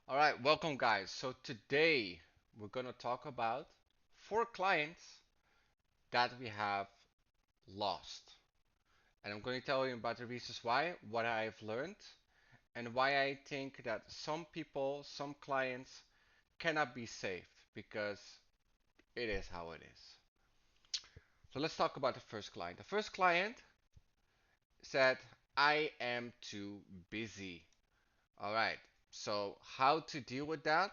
All right, welcome guys. So today we're going to talk about 4 clients that we have lost. And I'm going to tell you about the reasons why, what I've learned, and why I think that some people, some clients cannot be saved because it is how it is. So let's talk about the first client. The first client said, I am too busy. All right. So how to deal with that?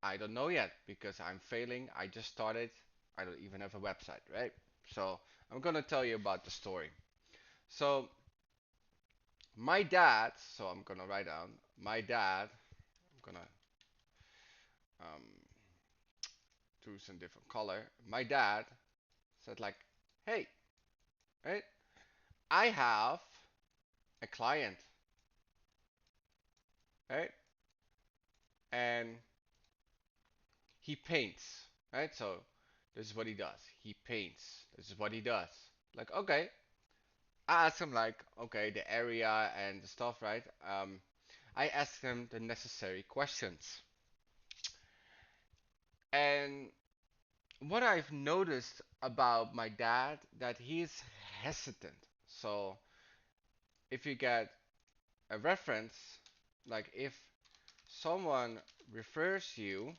I don't know yet because I'm failing. I just started. I don't even have a website, right? So I'm gonna tell you about the story. So my dad. So I'm gonna write down my dad. I'm gonna um, do some different color. My dad said like, "Hey, right? I have a client, right? And he paints, right? So this is what he does. He paints. This is what he does. Like, okay, I asked him like, okay, the area and the stuff, right? I asked him the necessary questions. And what I've noticed about my dad that he's hesitant. So if you get a reference, like if someone refers you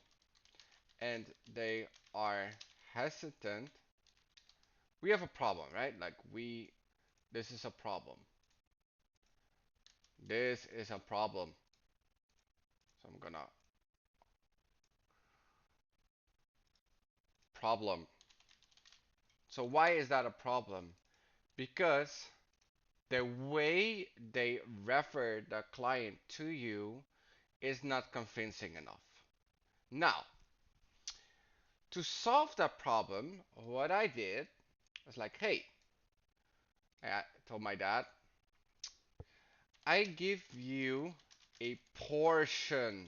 and they are hesitant, we have a problem, right? This is a problem. This is a problem. So I'm gonna problem. So why is that a problem? Because the way they refer the client to you is not convincing enough. Now, to solve that problem, what I did was like, hey, I told my dad, I give you a portion,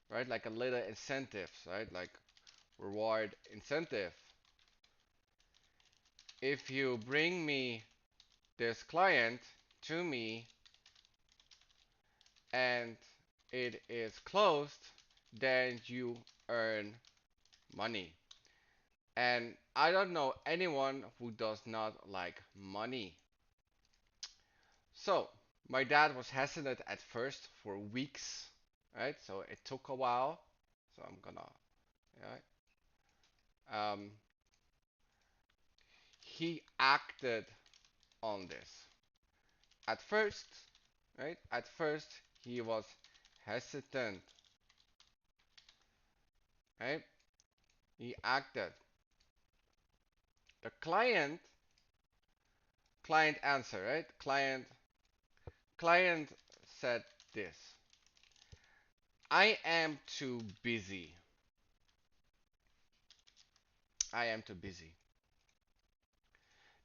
right? Like a little incentives, right? Like reward incentive. If you bring me this client to me and it is closed, then you earn money. And I don't know anyone who does not like money. So, my dad was hesitant at first for weeks, right? So it took a while. So I'm gonna, yeah. He acted on this. At first, right? At first, he was hesitant, right? He acted. The client answer, right? Client said this. I am too busy. I am too busy.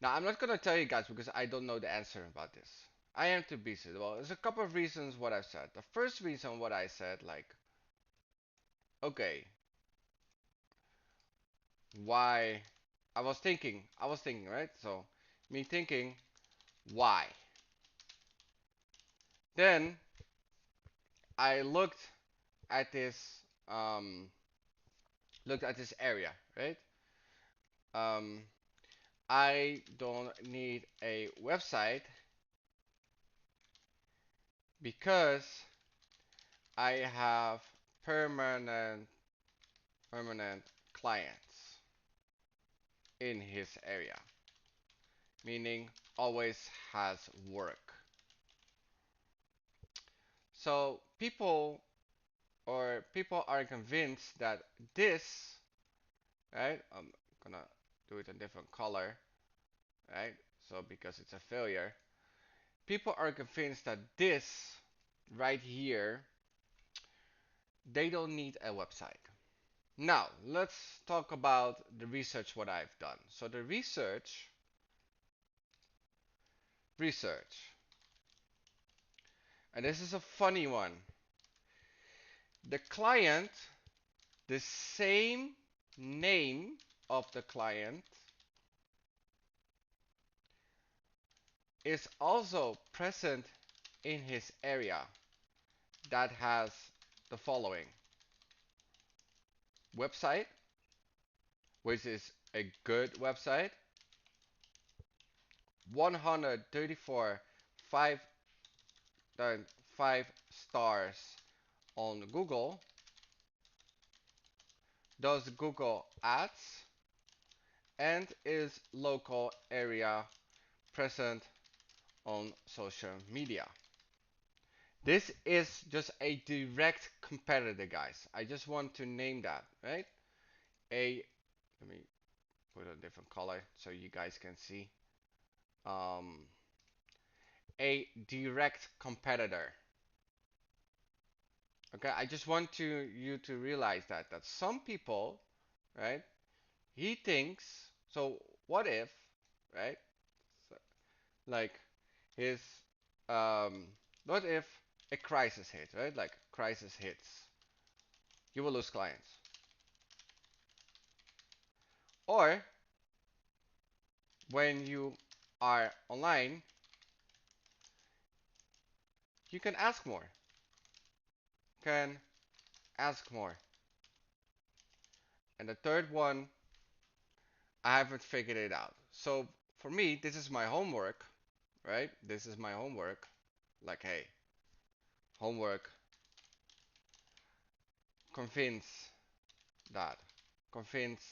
Now, I'm not gonna tell you guys because I don't know the answer about this. I am too busy. Well, there's a couple of reasons what I said. The first reason what I said, like, okay, why? I was thinking, right? So, me thinking, why? Then I at this, um, looked at this area, right? Um, I don't need a website because I have permanent permanent clients in his area, meaning always has work. So people are convinced that this, right? I'm gonna do it in different color, right? So because it's a failure, people are convinced that this right here, they don't need a website. Now, let's talk about the research what I've done. So the research, and this is a funny one. The client, the same name of the client is also present in his area that has the following. website, which is a good website, 134 5 5 stars on Google, does Google Ads, and is local area present on social media. This is just a direct competitor, guys. I just want to name that, right? A, let me put a different color so you guys can see. Um, a direct competitor. Okay, I just want you to realize that some people, right? He thinks, so what if, right? So, like his um, what if a crisis hits, right? Like crisis hits, you will lose clients. Or when you are online, you can ask more. Can ask more. And the third one, I haven't figured it out. So for me, this is my homework, right? This is my homework. Like, hey, homework, convince that. Convince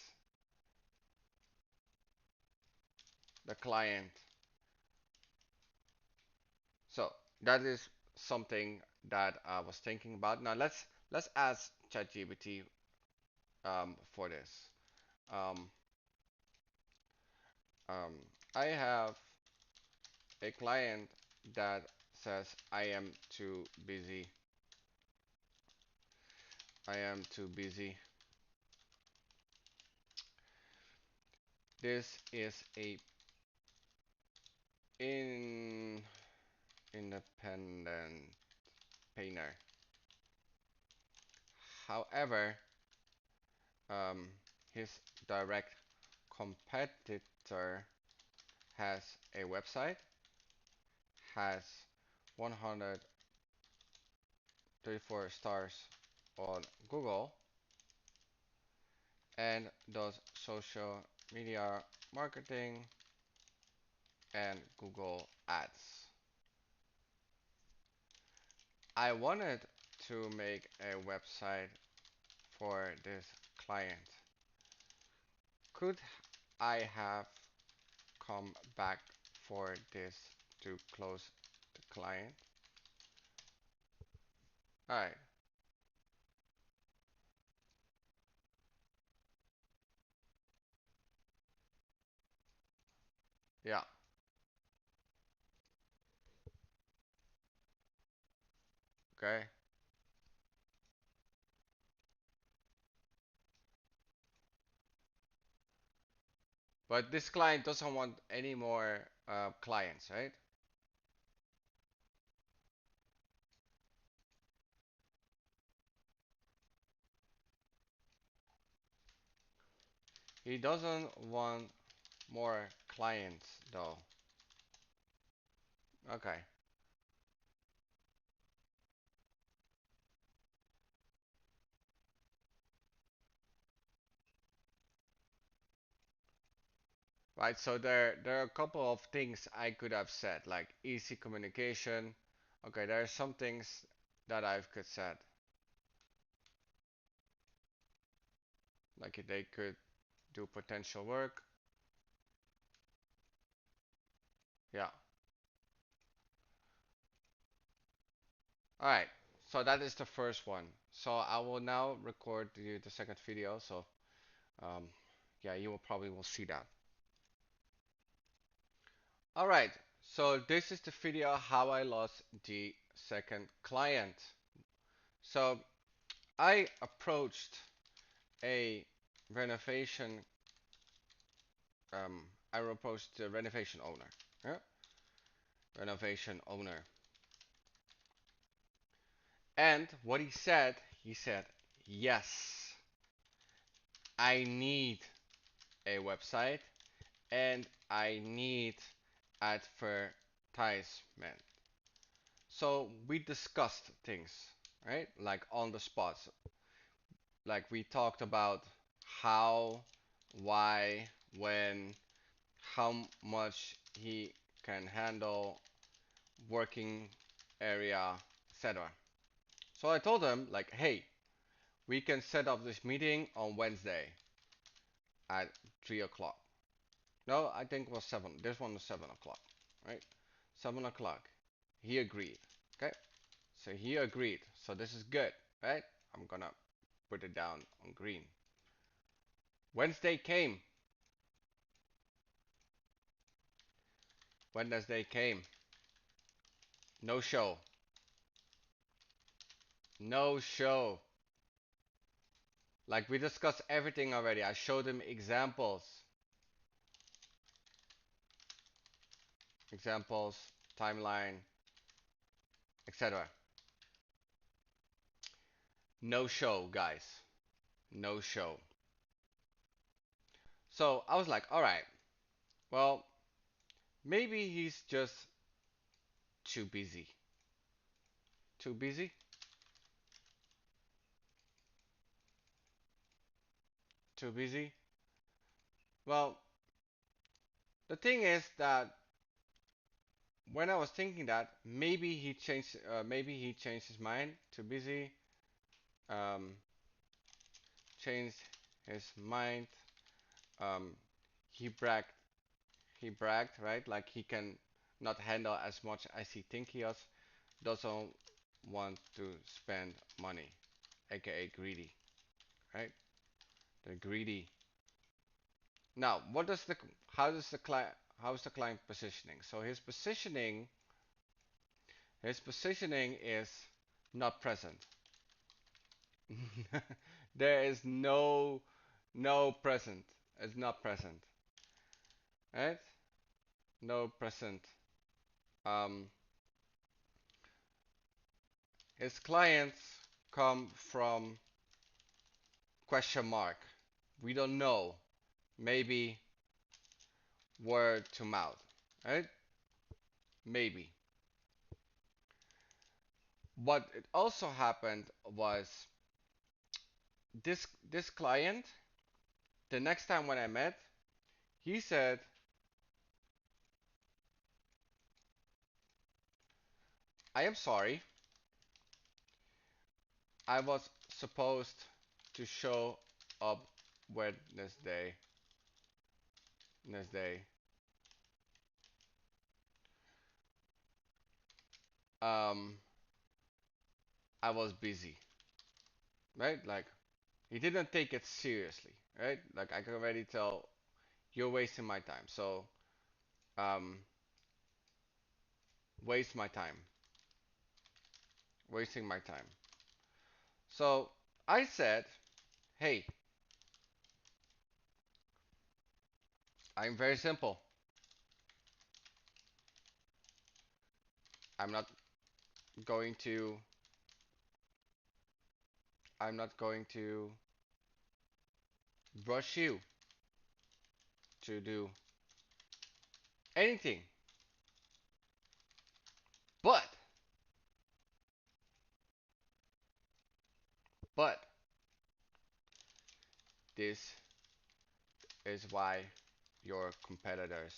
the client. So that is something that I was thinking about. Now let's ask ChatGPT for this. Um, um, I have a client that says I am too busy. I am too busy. This is a in independent painter. However, um, his direct competitor has a website, has 134 stars on Google, and does social media marketing and Google Ads. I wanted to make a website for this client. Could I have come back for this to close the client? Alright, yeah, okay. But this client doesn't want any more clients, right? He doesn't want more clients though. Okay. Right, so there are a couple of things I could have said, like easy communication. Okay, there are some things that I could said, like they could do potential work. Yeah. All right. So that is the first one. So I will now record the second video. So um, yeah, you will probably will see that. All right. So this is the video how I lost the second client. So I approached a renovation. I approached the renovation owner. Yeah, renovation owner. And what he said, yes, I need a website and I need advertisement. So we discussed things, right? Like on the spot. like we talked about how, why, when, how much he can handle, working area, etc. So I told him like, hey, we can set up this meeting on Wednesday at 3 o'clock. No, I think it was seven. This one was 7 o'clock, right? 7 o'clock. He agreed. Okay, so he agreed. So this is good, right? I'm gonna put it down on green. Wednesday came. Wednesday came. No show. No show. Like we discussed everything already. I showed him examples, timeline, etc. No show, guys. No show. So I was like, all right, well, maybe he's just too busy. Too busy? Too busy? Well, the thing is that when I was thinking that maybe he changed his mind. Too busy. Um, changed his mind. Um, he bragged. He bragged, right? Like he can not handle as much as he think he doesn't want to spend money, aka greedy, right? They're greedy. Now, what does the how does the client how is the client positioning? So his positioning is not present. There is no present. It's not present, right? No present. Um, his clients come from question mark. We don't know. Maybe word to mouth, right? Maybe. What it also happened was this client, the next time when I met, he said, "I am sorry. I was supposed to show up Wednesday. Wednesday. Um, I was busy, right? Like he didn't take it seriously, right? Like I can already tell you're wasting my time. So, um, waste my time, wasting my time." So I said, "Hey, I'm very simple. I'm not going to, I'm not going to brush you to do anything, but, but this is why your competitors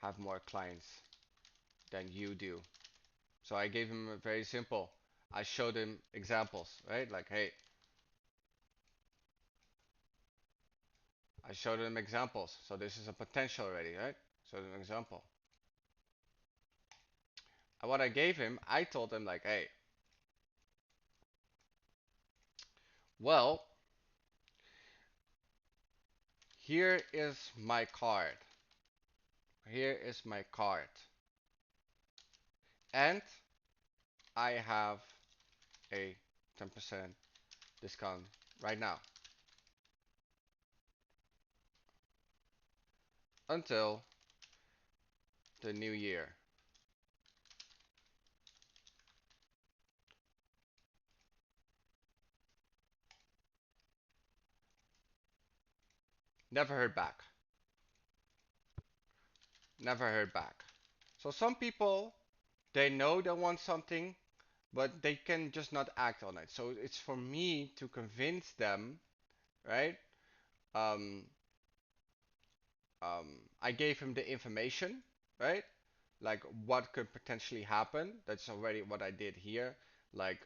have more clients than you do." So I gave him a very simple. I showed him examples, right? Like, hey, I showed him examples. So this is a potential already, right? So an example. And what I gave him, I told him like, hey, well, here is my card. Here is my card. And I have a 10% discount right now until the new year. Never heard back. Never heard back. So some people, they know they want something, but they can just not act on it. So it's for me to convince them, right? Um, I gave him the information, right? Like what could potentially happen. That's already what I did here. Like,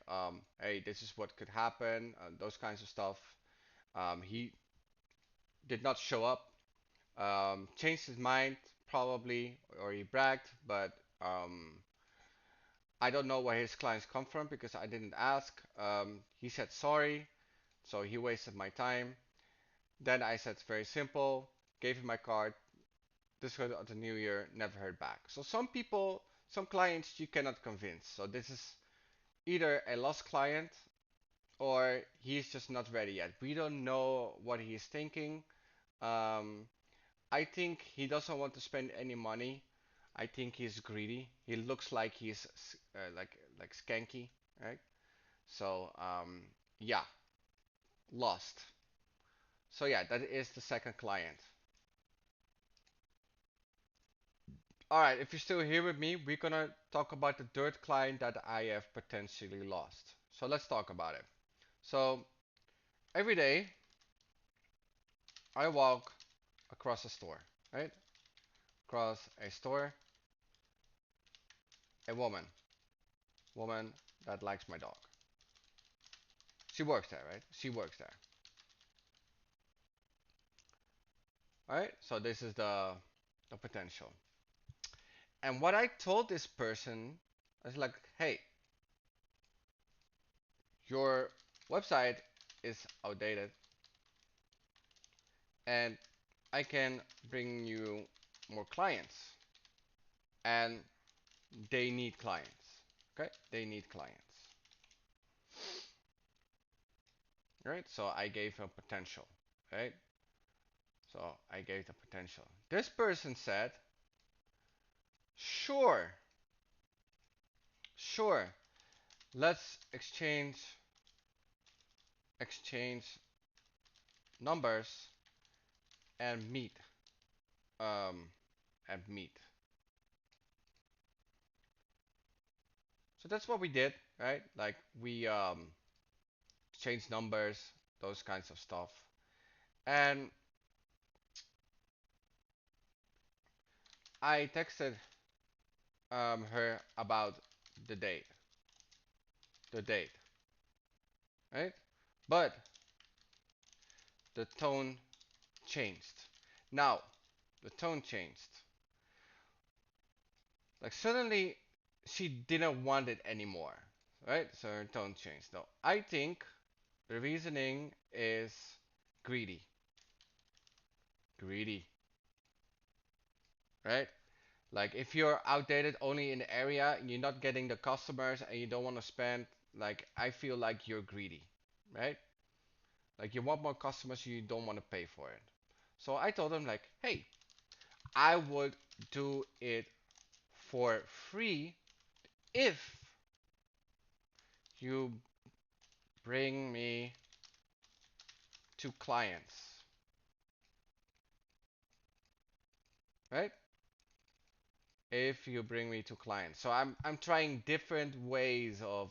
hey, this is what could happen, those kinds of stuff. He did not show up. Changed his mind probably, or he bragged, but I don't know where his clients come from because I didn't ask. He said sorry, so he wasted my time. Then I said very simple, gave him my card. This was at the new year, never heard back. So some people, some clients you cannot convince. So this is either a lost client or he's just not ready yet. We don't know what he's thinking. Um, I think he doesn't want to spend any money. I think he's greedy. He looks like he's like skanky, right? So yeah, lost. So yeah, that is the second client. All right, if you're still here with me, we're gonna talk about the third client that I have potentially lost. So let's talk about it. So every day I walk across a store, right? Across a store, a woman that likes my dog. She works there, right? She works there. All right. So this is the potential. And what I told this person, I was like, hey, your website is outdated, and I can bring you more clients, and they need clients. Okay, they need clients. Right. So I gave a potential. Right. So I gave the potential. This person said, sure, sure, let's exchange numbers and meet. Um, and meet. So that's what we did, right? Like we changed numbers, those kinds of stuff. And I texted her about the date, the date, right? But the tone changed. Now, the tone changed. Like suddenly she didn't want it anymore, right? So her tone changed. No, I think the reasoning is greedy, greedy, right? Like if you're outdated only in the area and you're not getting the customers and you don't want to spend, like I feel like you're greedy, right? Like you want more customers, you don't want to pay for it. So I told him like, hey, I would do it for free if you bring me to clients, right? If you bring me to clients. So I'm trying different ways of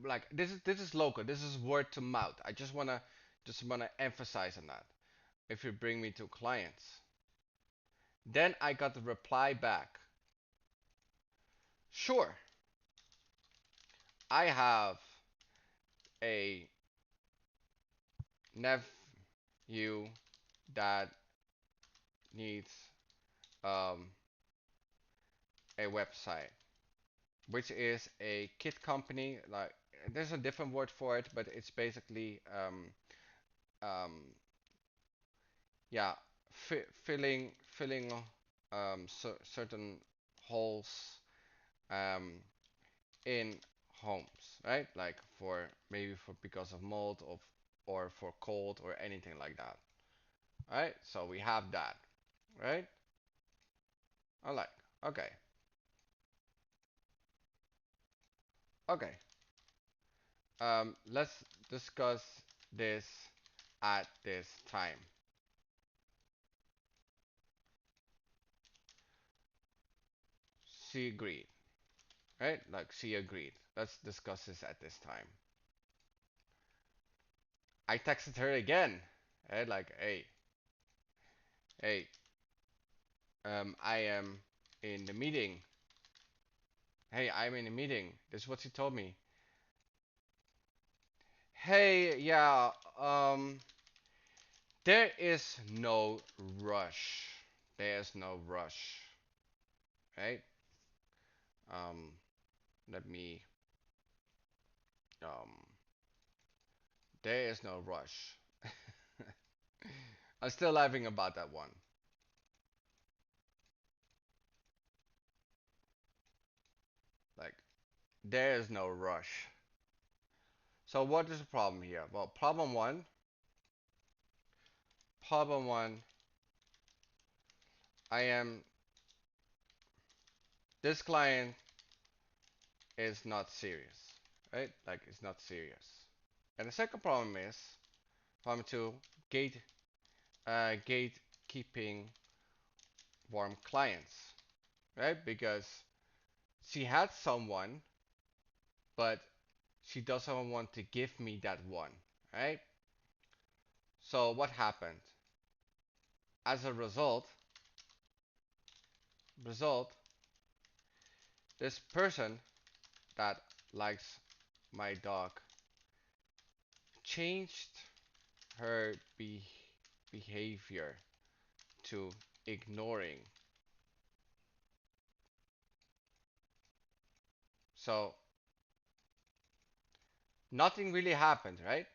like this is local. This is word to mouth. I just wanna emphasize on that. If you bring me to clients. Then I got the reply back. Sure, I have a nephew that needs um, a website, which is a kit company. Like there's a different word for it, but it's basically um, yeah, filling certain holes um, in homes, right? Like for maybe for because of mold of or for cold or anything like that. Right? So we have that, right? I like. Okay. Okay. Let's discuss this at this time. She agreed. right? Like she agreed. Let's discuss this at this time. I texted her again, right? Like, hey, I am in the meeting. Hey, I'm in a meeting. This is what she told me. Hey, yeah, there is no rush. There's no rush, right? Um, let me, um, there is no rush. I'm still laughing about that one. Like, there is no rush. So what is the problem here? Well, problem one, I am, this client is not serious, right? Like, it's not serious. And the second problem is, problem two, gate, gatekeeping warm clients, right? Because she had someone, but she doesn't want to give me that one, right? So what happened? As a result, this person that likes my dog changed her behavior to ignoring. So nothing really happened, right?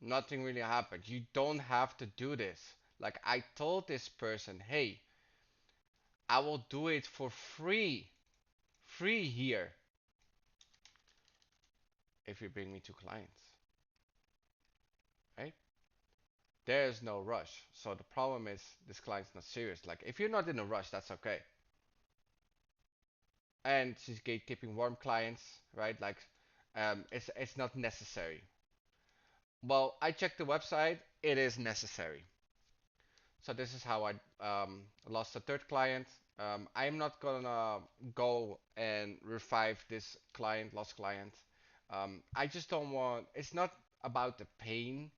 Nothing really happened. You don't have to do this. Like I told this person, hey, I will do it for free here if you bring me two clients, right? There's no rush. So the problem is this client's not serious. Like if you're not in a rush, that's okay. And she's gatekeeping warm clients, right? Like it's not necessary. Well, I checked the website. It is necessary. So this is how I lost a third client. I'm not gonna go and revive this client, lost client. I just don't want. It's not about the pain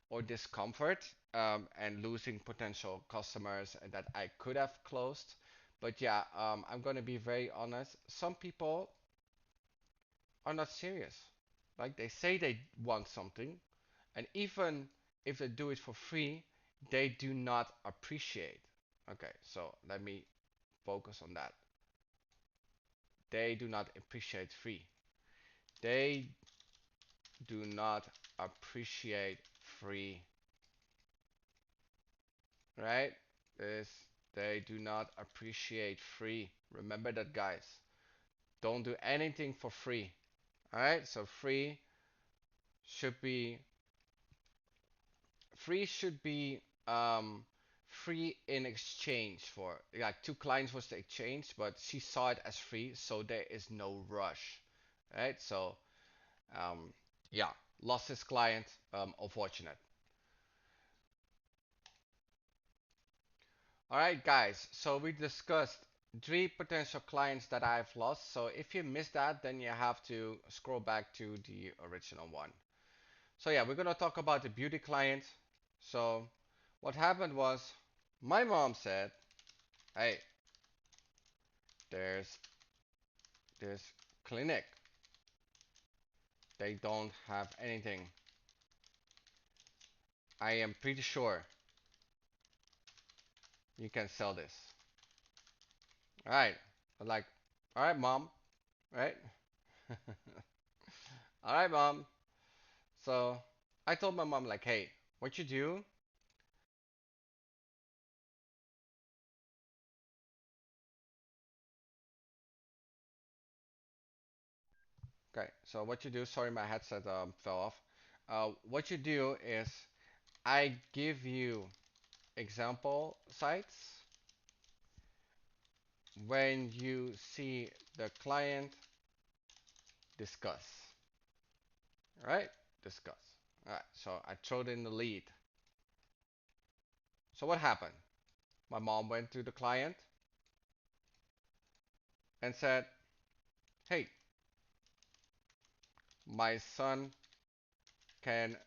or discomfort and losing potential customers that I could have closed. But yeah, I'm gonna be very honest. Some people are not serious. Like they say they want something, and even if they do it for free, they do not appreciate. Okay, so let me focus on that. They do not appreciate free. They do not appreciate free, right? This they do not appreciate free. Remember that, guys. Don't do anything for free. All right? So should be free should be free in exchange for like two clients was the exchange, but she saw it as free, so there is no rush, right? So um, yeah, lost his client, unfortunate. All right, guys. So we discussed three potential clients that I've lost. So if you missed that, then you have to scroll back to the original one. So yeah, we're gonna talk about the beauty client. So what happened was my mom said, "Hey, there's this clinic. They don't have anything. I am pretty sure you can sell this." All right. I'm like, all right, mom. Right? All right, mom. So I told my mom like, hey, what you do? Okay. So what you do? Sorry, my headset fell off. What you do is I give you example sites when you see the client discuss. All right? Discuss. All right. So I throw in the lead. So what happened? My mom went to the client and said, hey, my son can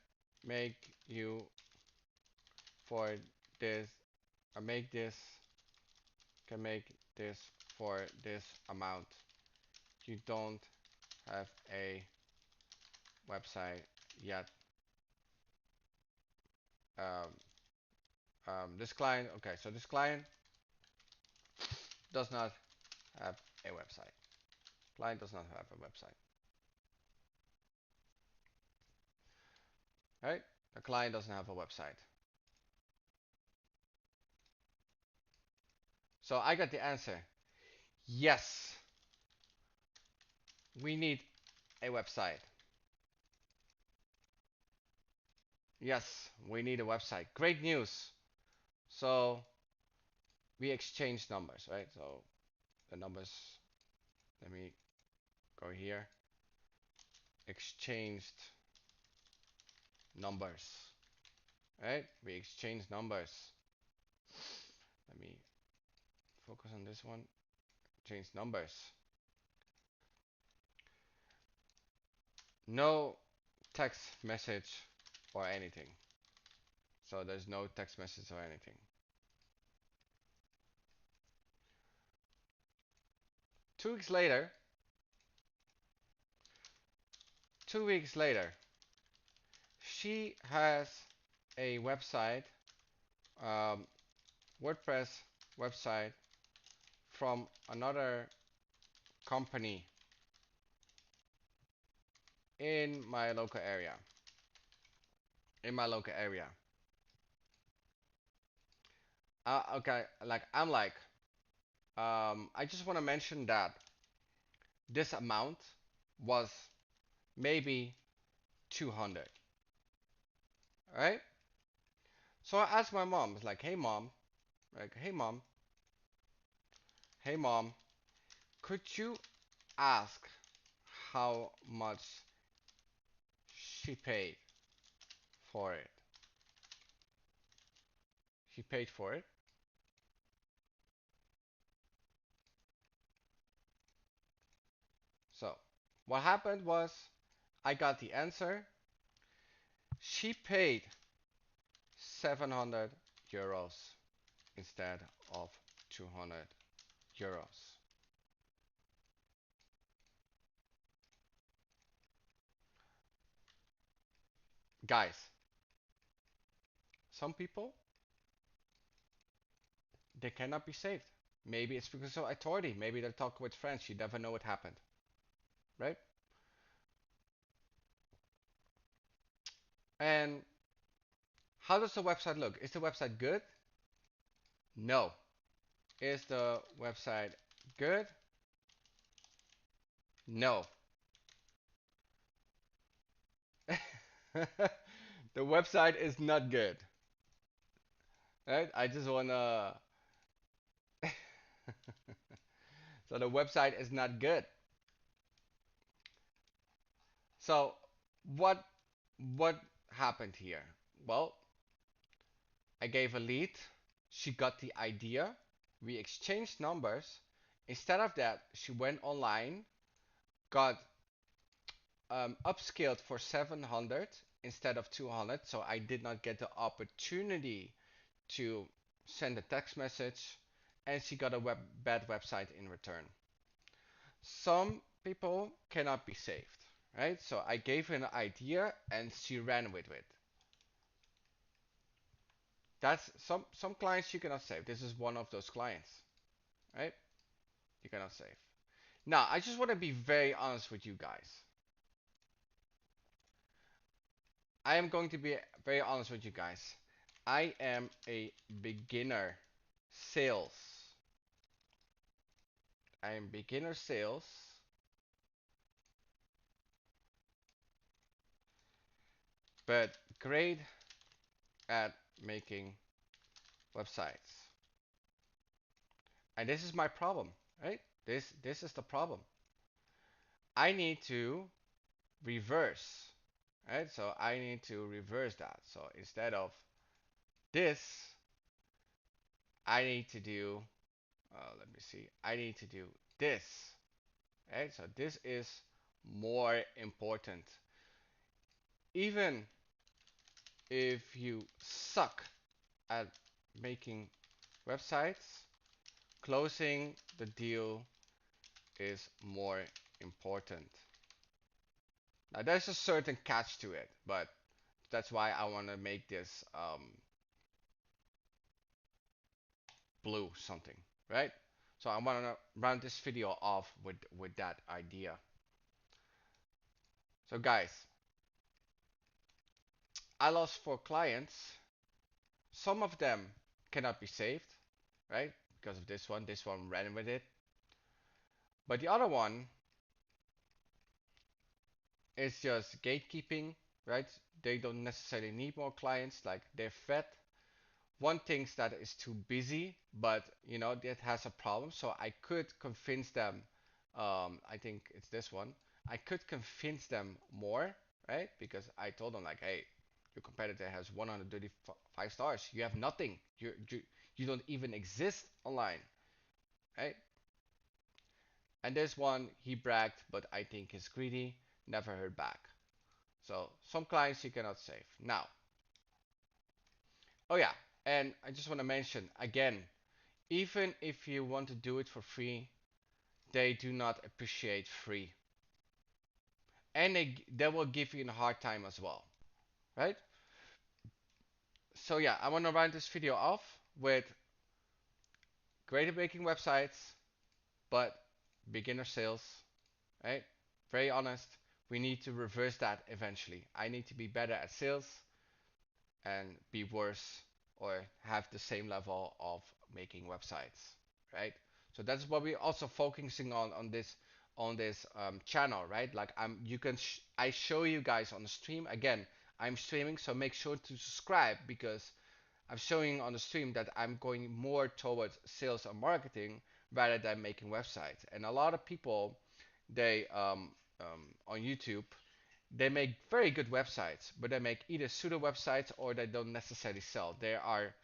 make you for this, make this, can make this for this amount. You don't have a website yet. Um, this client, okay, so this client does not have a website. Client does not have a website, right? The client doesn't have a website. So I got the answer. Yes, we need a website. Yes, we need a website. Great news. So we exchange numbers, right? So the numbers, let me go here. Exchanged numbers, right? We exchange numbers. Let me focus on this one. Change numbers. No text message or anything. So there's no text message or anything. 2 weeks later, 2 weeks later, she has a website, um, WordPress website from another company in my local area. In my local area. Okay, like I just want to mention that this amount was maybe 200, right? So I asked my mom, it's like, like, hey mom, could you ask how much she paid for it? She paid for it. So what happened was I got the answer. She paid 700 euros instead of 200 euros. Guys, some people, they cannot be saved. Maybe it's because of authority. Maybe they're talking with friends. You never know what happened, right? And how does the website look? Is the website good? No. Is the website good? No. The website is not good, right? I just wanna. So the website is not good. So what what happened here? Well, I gave a lead. She got the idea. We exchanged numbers. Instead of that, she went online, got upscaled for 700 instead of 200. So I did not get the opportunity to send a text message, and she got a bad website in return. Some people cannot be saved, right? So I gave her an idea, and she ran with it. That's some clients you cannot save. This is one of those clients, right? You cannot save. Now, I just want to be very honest with you guys. I am going to be very honest with you guys. I am a beginner sales. I am beginner sales, but great at making websites. And this is my problem, right? This is the problem. I need to reverse, right? So I need to reverse that. So instead of this, I need to do, let me see, I need to do this, right? So this is more important. Even if you suck at making websites, closing the deal is more important. Now there's a certain catch to it, but that's why I want to make this blue something, right? So I want to round this video off with that idea. So guys, I lost 4 clients. Some of them cannot be saved, right? Because of this one. This one ran with it. But the other one is just gatekeeping, right? They don't necessarily need more clients, like they're fed. One thinks that is too busy, but that has a problem. So I could convince them. I think it's this one. I could convince them more, right? Because I told them like, hey, your competitor has 135 stars. You have nothing. You don't even exist online, right? And this one he bragged, but I think he's greedy. Never heard back. So some clients you cannot save. Now, oh yeah, and I just want to mention again, even if you want to do it for free, they do not appreciate free, and they will give you a hard time as well, right? So yeah, I want to round this video off with great at making websites, but beginner sales, right? Very honest. We need to reverse that eventually. I need to be better at sales and be worse or have the same level of making websites, right? So that's what we're also focusing on this channel, right? Like I show you guys on the stream again. I'm streaming, so make sure to subscribe because I'm showing on the stream that I'm going more towards sales and marketing rather than making websites. And a lot of people, they on YouTube, they make very good websites, but they make either pseudo websites or they don't necessarily sell. They are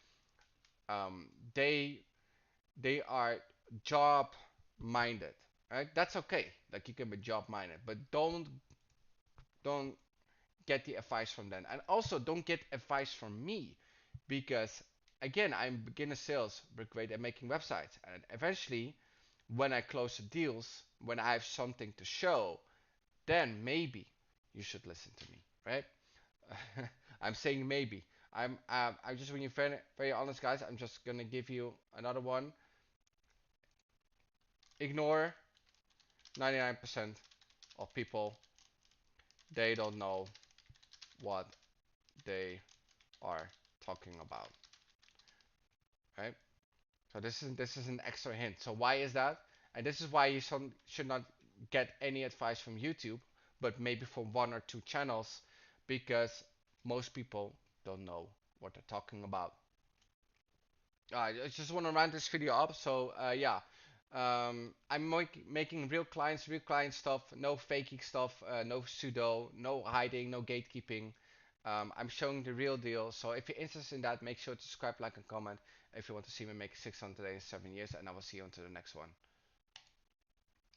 um, they they are job minded, right? That's okay. Like you can be job minded, but don't get the advice from them, and also don't get advice from me, because again, I'm beginner sales, but great at making websites, and eventually, when I close the deals, when I have something to show, then maybe you should listen to me, right? I'm saying maybe. I'm just being very honest, guys. I'm just gonna give you another one. Ignore 99% of people. They don't know what they are talking about, right? So this is an extra hint. So why is that? And this is why you should not get any advice from YouTube, but maybe from 1 or 2 channels, because most people don't know what they're talking about. I just want to round this video up. So yeah, I'm making real client stuff, no faking stuff, no pseudo, no hiding, no gatekeeping. I'm showing the real deal. So if you're interested in that, make sure to subscribe, like, and comment if you want to see me make 607 years. And I will see you until the next one.